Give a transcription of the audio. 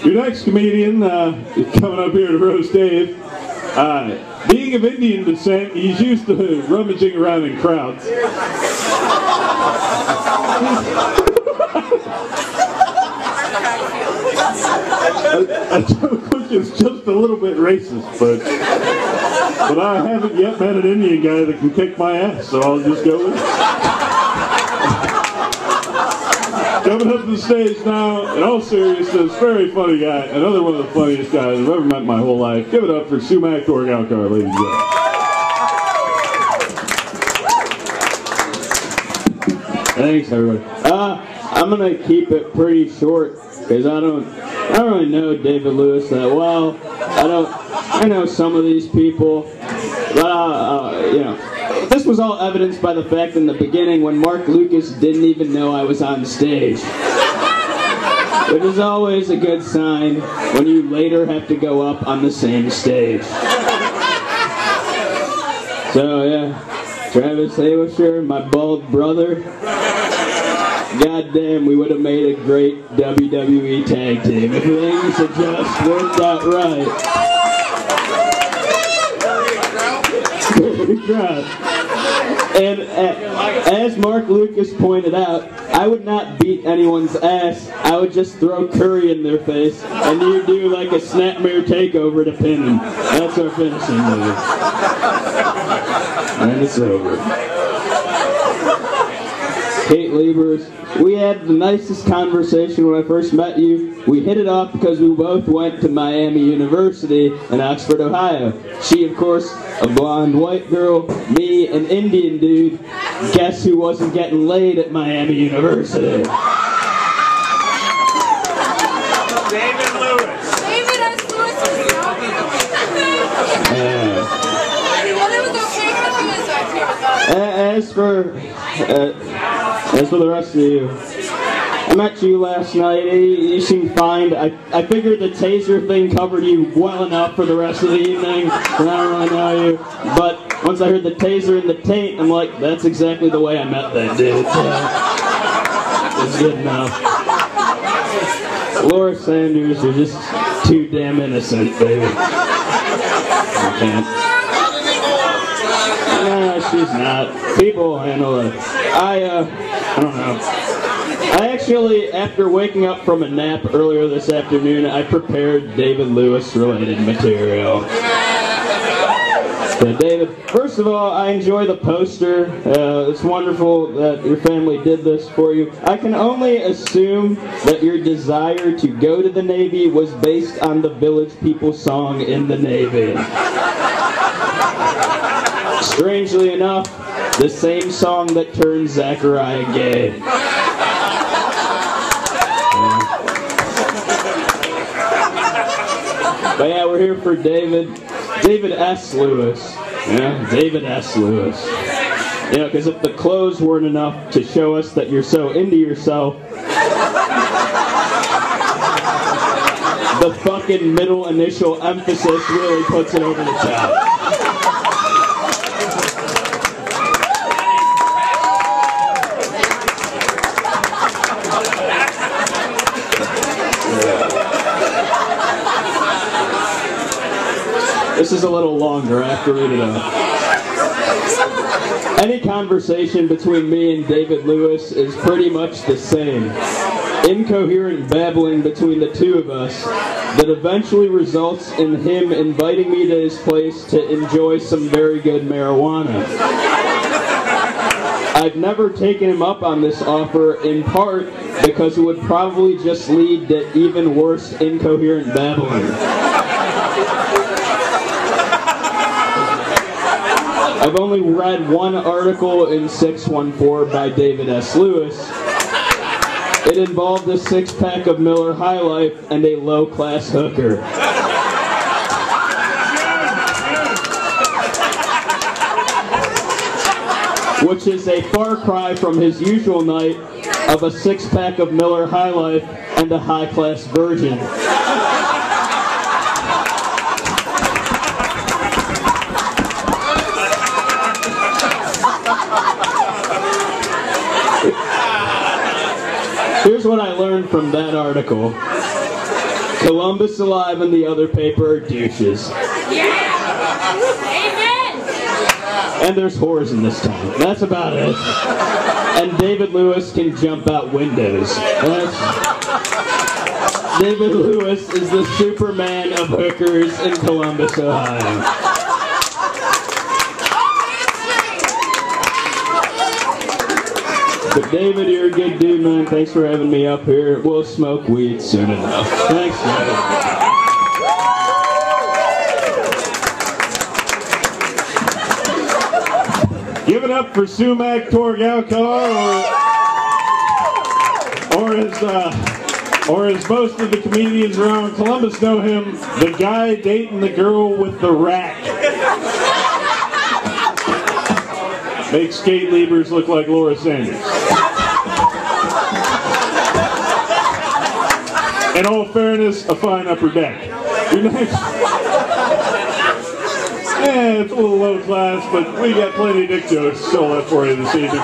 Your next comedian coming up here to roast Dave. Being of Indian descent, he's used to rummaging around in crowds. I joke is just a little bit racist, but I haven't yet met an Indian guy that can kick my ass, so I'll just go with it. Coming up to the stage now, in all seriousness, very funny guy, another one of the funniest guys I've ever met in my whole life. Give it up for Sumukh Torgalkar, ladies and gentlemen. Thanks, everybody. I'm gonna keep it pretty short because I don't really know David Lewis that well. I know some of these people, but you know, this was all evidenced by the fact in the beginning when Mark Lucas didn't even know I was on stage, which is always a good sign when you later have to go up on the same stage. So yeah, Travis Havisher, my bald brother. Goddamn, we would have made a great WWE tag team if things had just worked out right. And as Mark Lucas pointed out, I would not beat anyone's ass. I would just throw curry in their face, and you do like a snapmare takeover to pin them. That's our finishing move. And it's over. Kate Liebers, we had the nicest conversation when I first met you. We hit it off because we both went to Miami University in Oxford, Ohio. She, of course, a blonde white girl, me, an Indian dude. Guess who wasn't getting laid at Miami University? David Lewis. David S. Lewis was well, it was okay because he was here with us. As for the rest of you, I met you last night. You seemed fine. I figured the taser thing covered you well enough for the rest of the evening, and I don't really know you. But once I heard the taser in the taint, I'm like, that's exactly the way I met that dude. It's good enough. Laura Sanders, you're just too damn innocent, baby. I can't. No, she's not. People will handle it. I don't know. I actually, after waking up from a nap earlier this afternoon, I prepared David Lewis related material. So David, first of all, I enjoy the poster. It's wonderful that your family did this for you. I can only assume that your desire to go to the Navy was based on the Village People song In the Navy. Strangely enough, the same song that turned Zachariah gay. But yeah, we're here for David S. Lewis. Yeah, David S. Lewis. You know, because if the clothes weren't enough to show us that you're so into yourself, the fucking middle initial emphasis really puts it over the top. This is a little longer, I have to read it out. Any conversation between me and David Lewis is pretty much the same. Incoherent babbling between the two of us that eventually results in him inviting me to his place to enjoy some very good marijuana. I've never taken him up on this offer, in part because it would probably just lead to even worse incoherent babbling. I've only read one article in 614 by David S. Lewis. It involved a six-pack of Miller High Life and a low-class hooker. Which is a far cry from his usual night of a six-pack of Miller High Life and a high-class virgin. Here's what I learned from that article. Columbus Alive and the other paper are douches. Yeah! Amen! And there's whores in this town. That's about it. And David Lewis can jump out windows. David Lewis is the Superman of hookers in Columbus, Ohio. But David, you're a good dude, man. Thanks for having me up here. We'll smoke weed soon enough. Thanks, man. Give it up for Sumukh Torgalkar, or as most of the comedians around Columbus know him, the guy dating the girl with the rack. Makes Kate Liebers look like Laura Sanders. In all fairness, a fine upper deck. Your next... Yeah, it's a little low class, but we got plenty of dick jokes still left for you this evening.